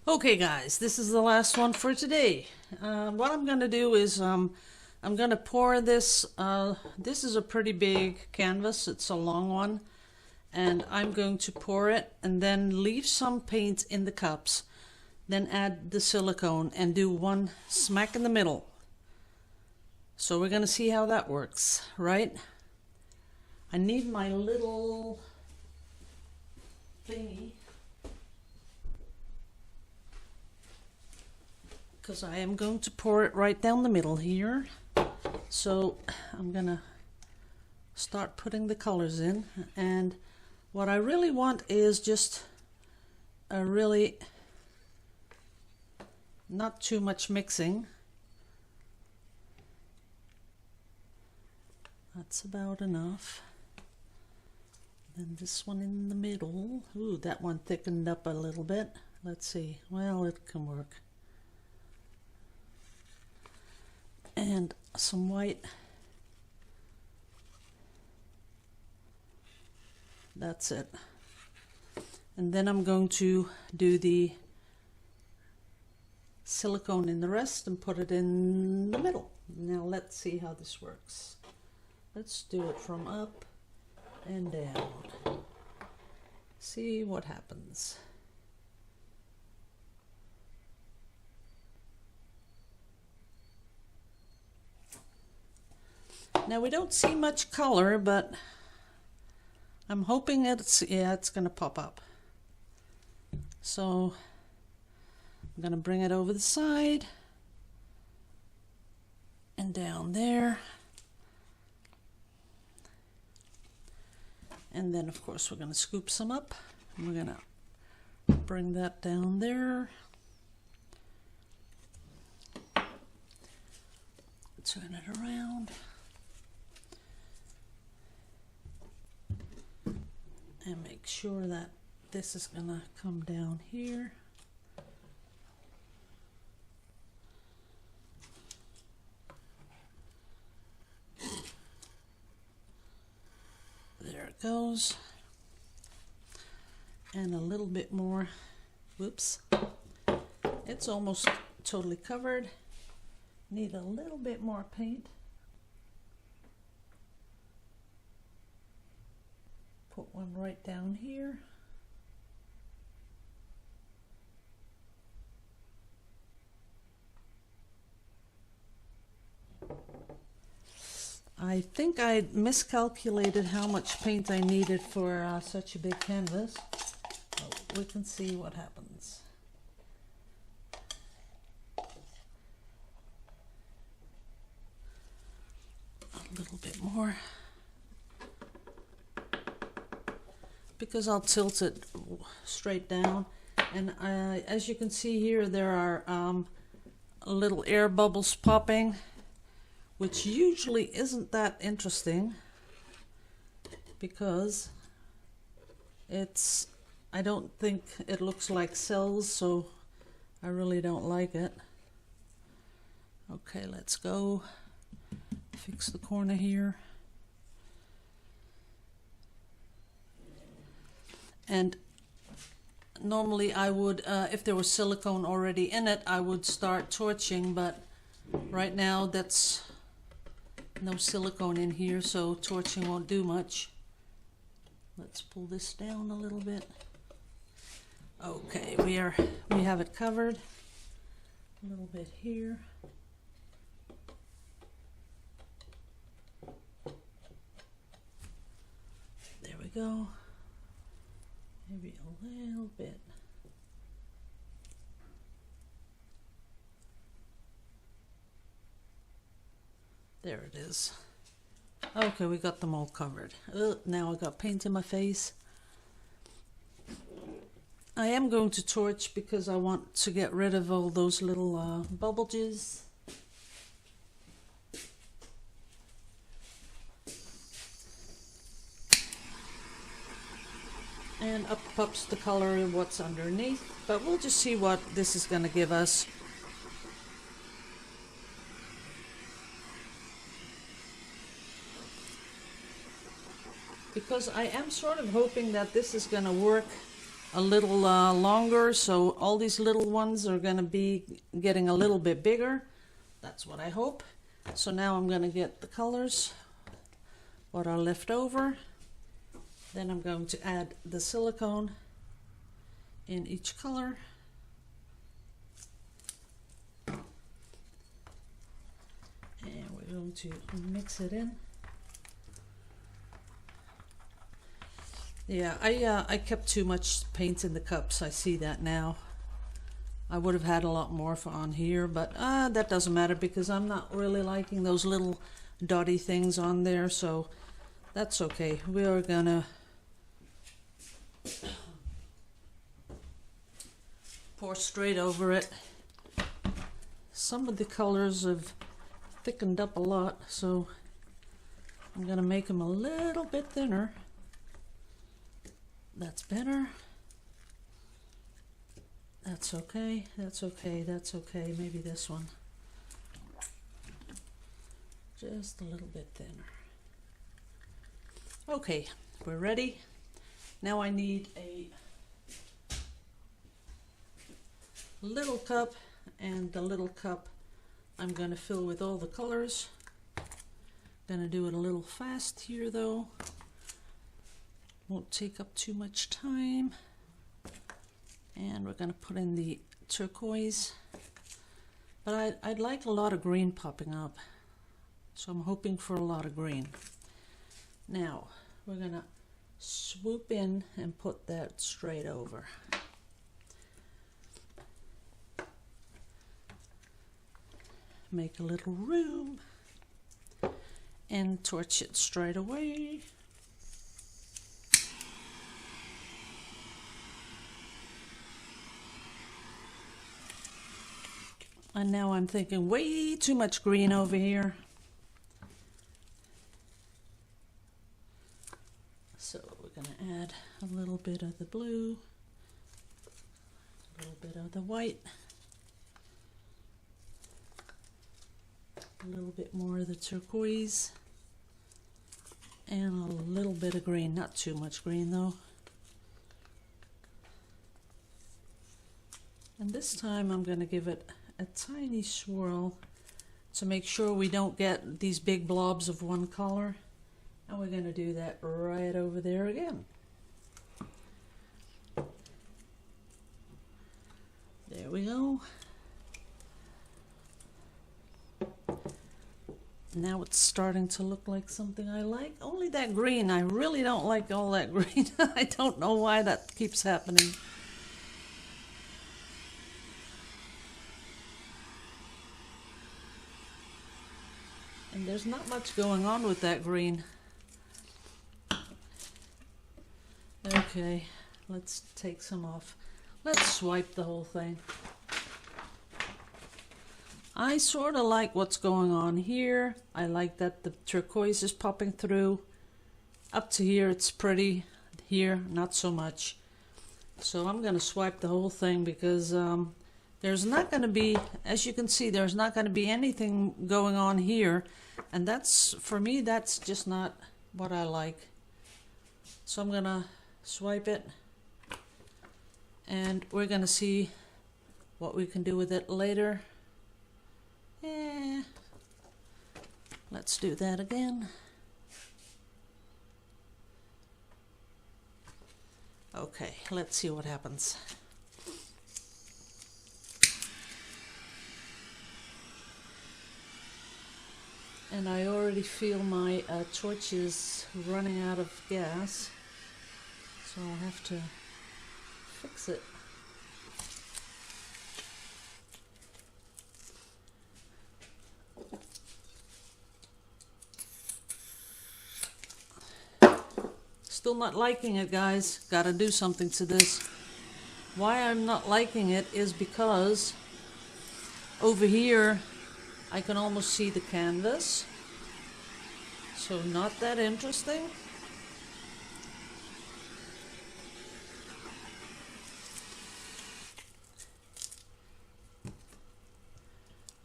Okay guys, this is the last one for today. What I'm going to do is I'm going to pour this. This is a pretty big canvas, it's a long one. And I'm going to pour it and then leave some paint in the cups. Then add the silicone and do one smack in the middle. So we're going to see how that works, right? I need my little thingy, because I am going to pour it right down the middle here. So I'm gonna start putting the colors in, and what I really want is just a really not too much mixing. That's about enough. Then this one in the middle. Ooh, that one thickened up a little bit. Let's see. Well, it can work. And some white. That's it. And then I'm going to do the silicone in the rest and put it in the middle. Now let's see how this works. Let's do it from up and down. See what happens. Now we don't see much color, but I'm hoping it's gonna pop up. So I'm gonna bring it over the side and down there. And then of course we're gonna scoop some up and we're gonna bring that down there. Turn it around. And make sure that this is gonna come down here. There it goes. And a little bit more. Whoops. It's almost totally covered. Need a little bit more paint. Put one right down here. I think I miscalculated how much paint I needed for such a big canvas. But we can see what happens. A little bit more. Because I'll tilt it straight down, and as you can see here, there are little air bubbles popping, which usually isn't that interesting because I don't think it looks like cells, so I really don't like it. Okay, let's go fix the corner here. And normally I would, if there was silicone already in it, I would start torching, but right now that's no silicone in here, so torching won't do much. Let's pull this down a little bit. Okay, we have it covered. A little bit here. There we go. Maybe a little bit. There it is. Okay, we got them all covered. Now I got paint in my face. I am going to torch because I want to get rid of all those little bubbleges. And up pops the color of what's underneath, but we'll just see what this is going to give us. Because I am sort of hoping that this is going to work a little longer, so all these little ones are going to be getting a little bit bigger. That's what I hope. So now I'm going to get the colors, what are left over. Then I'm going to add the silicone in each color. And we're going to mix it in. Yeah, I kept too much paint in the cups. I see that now. I would have had a lot more on here, but that doesn't matter because I'm not really liking those little dotty things on there, so that's okay. We are gonna pour straight over it. Some of the colors have thickened up a lot, so I'm gonna make them a little bit thinner. That's better. That's okay, that's okay, that's okay. Maybe this one. Just a little bit thinner. Okay, we're ready. Now I need a little cup, and the little cup I'm going to fill with all the colors. Going to do it a little fast here though. Won't take up too much time. And we're going to put in the turquoise. But I'd like a lot of green popping up. So I'm hoping for a lot of green. Now, we're going to swoop in and put that straight over. Make a little room. And torch it straight away. And now I'm thinking way too much green over here. So we're going to add a little bit of the blue, a little bit of the white, a little bit more of the turquoise, and a little bit of green. Not too much green though. And this time I'm going to give it a tiny swirl to make sure we don't get these big blobs of one color, and we're going to do that right over there again. There we go. Now it's starting to look like something I like. Only that green, I really don't like all that green. I don't know why that keeps happening. And there's not much going on with that green. Okay, let's take some off. Let's swipe the whole thing. I sort of like what's going on here. I like that the turquoise is popping through. Up to here it's pretty. Here, not so much. So I'm going to swipe the whole thing because there's not going to be, as you can see, there's not going to be anything going on here. And that's, for me, that's just not what I like. So I'm going to swipe it. And we're going to see what we can do with it later. Let's do that again. Okay, let's see what happens. And I already feel my torch is running out of gas, so I'll have to fix it. Still not liking it, guys. Gotta do something to this. Why I'm not liking it is because over here I can almost see the canvas. So not that interesting.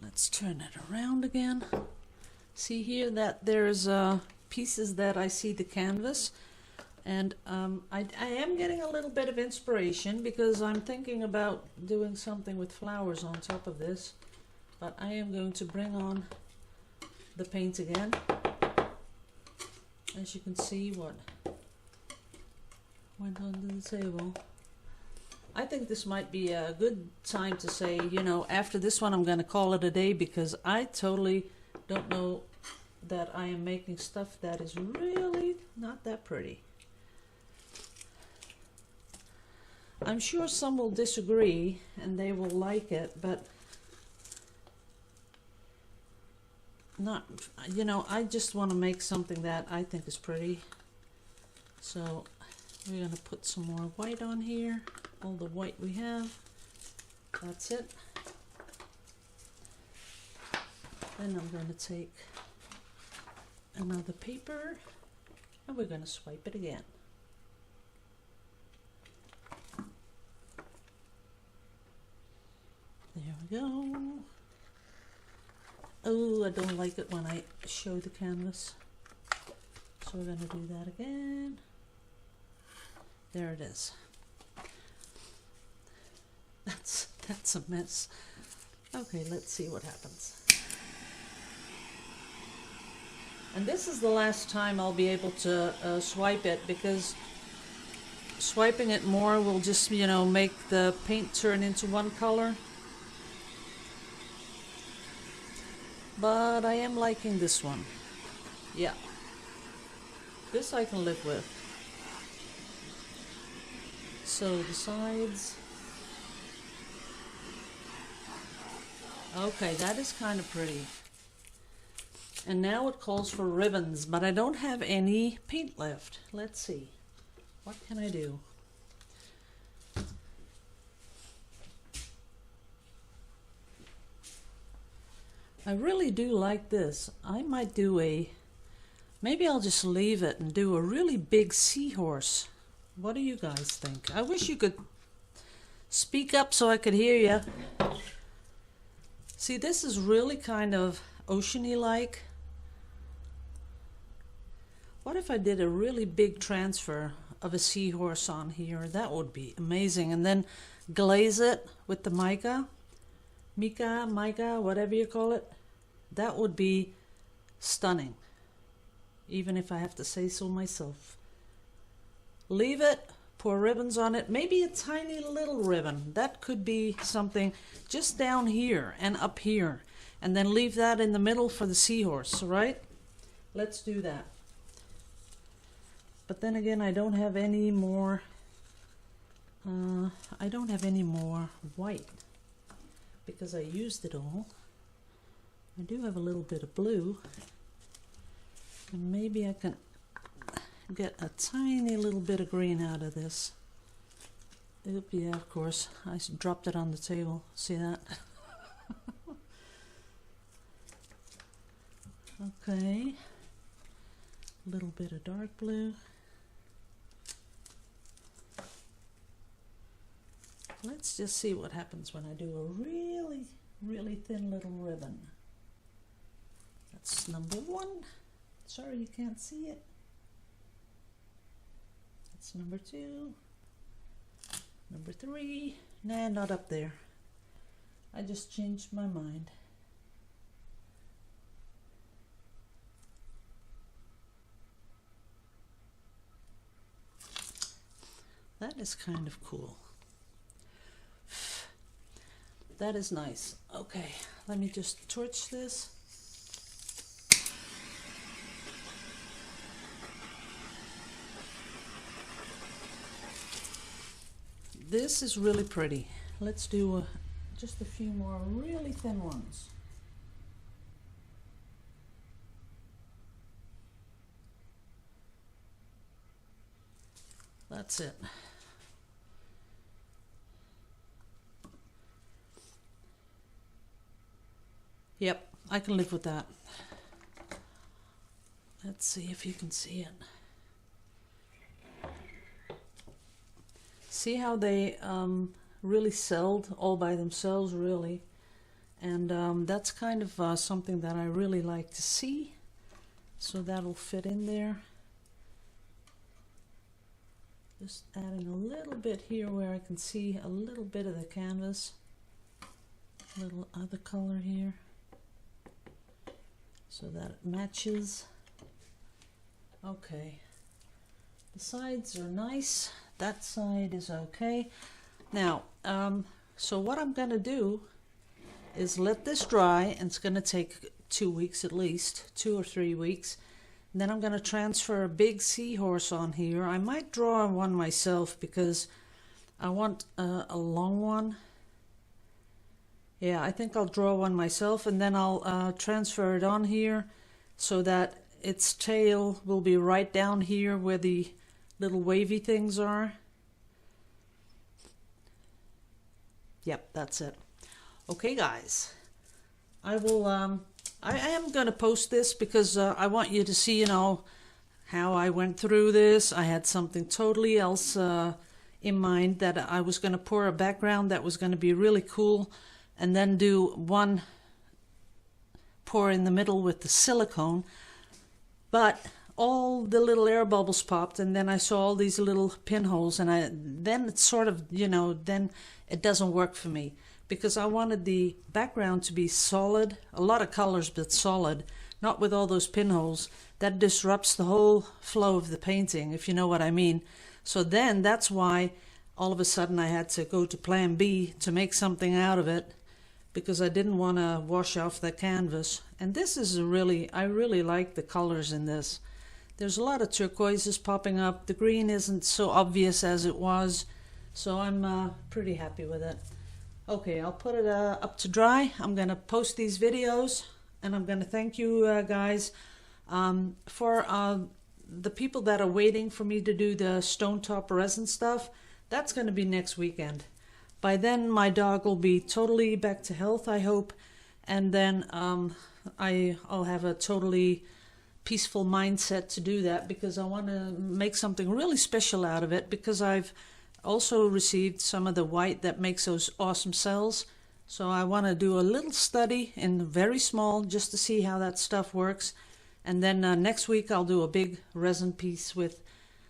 Let's turn it around again. See here that there's pieces that I see the canvas. And I am getting a little bit of inspiration because I'm thinking about doing something with flowers on top of this. But I am going to bring on the paint again. As you can see, what went onto the table. I think this might be a good time to say, you know, after this one I'm going to call it a day, because I totally don't know that I am making stuff that is really not that pretty. I'm sure some will disagree and they will like it, but not, you know, I just want to make something that I think is pretty. So we're going to put some more white on here, all the white we have. That's it. Then I'm going to take another paper and we're going to swipe it again. There we go. Oh, I don't like it when I show the canvas. So we're going to do that again. There it is. That's a mess. Okay, let's see what happens. And this is the last time I'll be able to swipe it, because swiping it more will just, you know, make the paint turn into one color. But I am liking this one. Yeah. This I can live with. So the sides. Okay, that is kind of pretty. And now it calls for ribbons, but I don't have any paint left. Let's see. What can I do? I really do like this. I might do maybe I'll just leave it and do a really big seahorse. What do you guys think? I wish you could speak up so I could hear you. See, this is really kind of oceany like. What if I did a really big transfer of a seahorse on here? That would be amazing. And then glaze it with the mica, whatever you call it. That would be stunning, even if I have to say so myself. Leave it, pour ribbons on it, maybe a tiny little ribbon. That could be something just down here and up here. And then leave that in the middle for the seahorse, right? Let's do that. But then again, I don't have any more, white because I used it all. I do have a little bit of blue, and maybe I can get a tiny little bit of green out of this. Oop, yeah, of course, I dropped it on the table. See that? Okay, a little bit of dark blue. Let's just see what happens when I do a really, really thin little ribbon. That's number 1. Sorry you can't see it. That's number 2. Number 3. Nah, not up there. I just changed my mind. That is kind of cool. That is nice. Okay, let me just torch this. This is really pretty. Let's do just a few more really thin ones. That's it. Yep, I can live with that. Let's see if you can see it. See how they really celled all by themselves, really. And that's kind of something that I really like to see. So that'll fit in there. Just adding a little bit here where I can see a little bit of the canvas. A little other color here so that it matches. Okay. The sides are nice. That side is okay. Now, so what I'm going to do is let this dry, and it's going to take 2 weeks at least, 2 or 3 weeks. And then I'm going to transfer a big seahorse on here. I might draw one myself because I want a long one. Yeah, I think I'll draw one myself, and then I'll transfer it on here so that its tail will be right down here where the little wavy things are. Yep, that's it. Okay, guys, I will. I am going to post this because I want you to see, you know, how I went through this. I had something totally else in mind, that I was going to pour a background that was going to be really cool, and then do one pour in the middle with the silicone. But all the little air bubbles popped, and then I saw all these little pinholes, and then it's sort of, you know, then it doesn't work for me, because I wanted the background to be solid, a lot of colors but solid, not with all those pinholes. That disrupts the whole flow of the painting, if you know what I mean. So then that's why all of a sudden I had to go to plan B to make something out of it, because I didn't want to wash off the canvas. And this is I really like the colors in this. There's a lot of turquoises popping up. The green isn't so obvious as it was, so I'm pretty happy with it. Okay, I'll put it up to dry. I'm going to post these videos, and I'm going to thank you guys for the people that are waiting for me to do the stone top resin stuff. That's going to be next weekend. By then my dog will be totally back to health, I hope, and then I'll have a totally peaceful mindset to do that, because I want to make something really special out of it, because I've also received some of the white that makes those awesome cells. So I want to do a little study in very small, just to see how that stuff works. And then next week I'll do a big resin piece with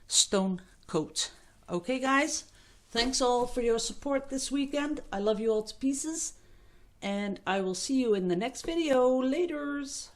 stone coat. Okay guys, thanks all for your support this weekend. I love you all to pieces, and I will see you in the next video. Laters.